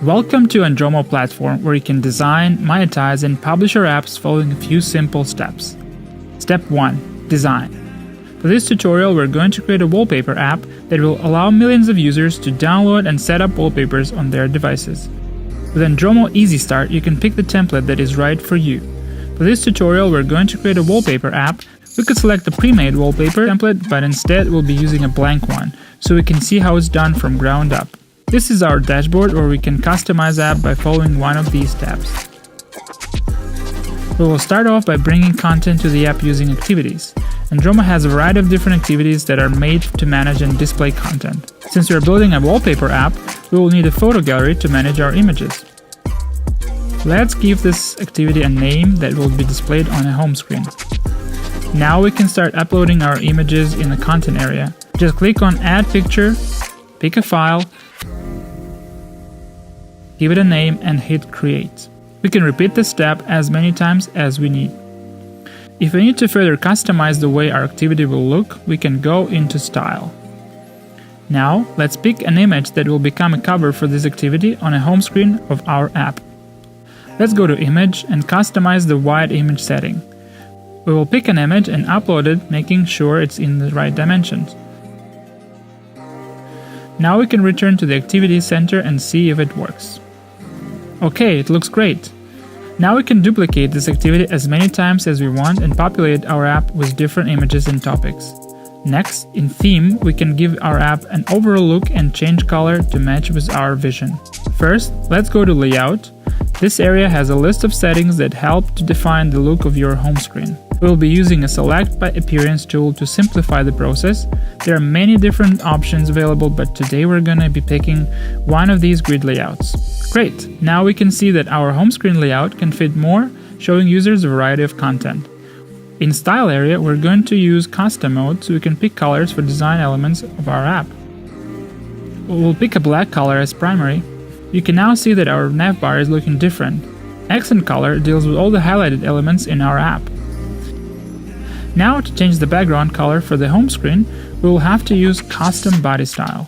Welcome to Andromo platform, where you can design, monetize, and publish your apps following a few simple steps. Step 1. Design. For this tutorial, we're going to create a wallpaper app that will allow millions of users to download and set up wallpapers on their devices. With Andromo Easy Start, you can pick the template that is right for you. For this tutorial, we're going to create a wallpaper app. We could select a pre-made wallpaper template, but instead we'll be using a blank one, so we can see how it's done from ground up. This is our dashboard, where we can customize app by following one of these steps. We will start off by bringing content to the app using activities. Andromo has a variety of different activities that are made to manage and display content. Since we are building a wallpaper app, we will need a photo gallery to manage our images. Let's give this activity a name that will be displayed on a home screen. Now we can start uploading our images in the content area. Just click on Add Picture, pick a file, give it a name, and hit Create. We can repeat this step as many times as we need. If we need to further customize the way our activity will look, we can go into Style. Now, let's pick an image that will become a cover for this activity on a home screen of our app. Let's go to Image and customize the wide image setting. We will pick an image and upload it, making sure it's in the right dimensions. Now we can return to the Activity Center and see if it works. Okay, it looks great. Now we can duplicate this activity as many times as we want and populate our app with different images and topics. Next, in Theme, we can give our app an overall look and change color to match with our vision. First, let's go to Layout. This area has a list of settings that help to define the look of your home screen. We'll be using a Select by Appearance tool to simplify the process. There are many different options available, but today we're going to be picking one of these grid layouts. Great! Now we can see that our home screen layout can fit more, showing users a variety of content. In Style area, we're going to use Custom mode so we can pick colors for design elements of our app. We'll pick a black color as primary. You can now see that our navbar is looking different. Accent color deals with all the highlighted elements in our app. Now, to change the background color for the home screen, we will have to use Custom Body Style.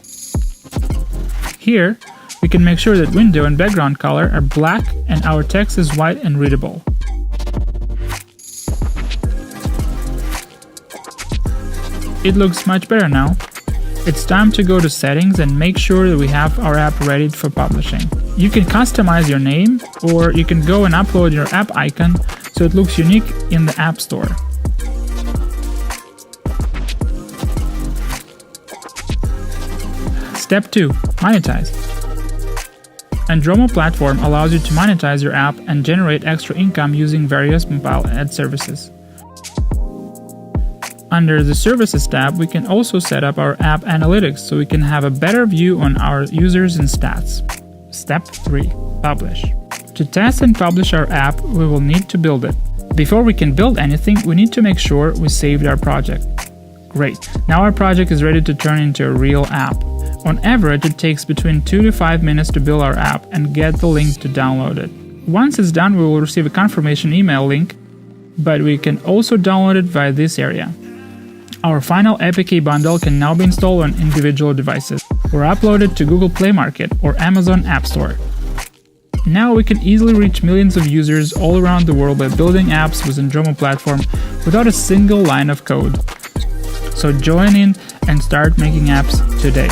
Here, we can make sure that window and background color are black and our text is white and readable. It looks much better now. It's time to go to Settings and make sure that we have our app ready for publishing. You can customize your name, or you can go and upload your app icon so it looks unique in the App Store. Step 2. Monetize. Andromo platform allows you to monetize your app and generate extra income using various mobile ad services. Under the Services tab, we can also set up our app analytics so we can have a better view on our users and stats. Step 3. Publish. To test and publish our app, we will need to build it. Before we can build anything, we need to make sure we saved our project. Great! Now our project is ready to turn into a real app. On average, it takes between 2 to 5 minutes to build our app and get the link to download it. Once it's done, we will receive a confirmation email link, but we can also download it via this area. Our final APK bundle can now be installed on individual devices or uploaded to Google Play Market or Amazon App Store. Now we can easily reach millions of users all around the world by building apps with Andromo platform without a single line of code. So join in and start making apps today.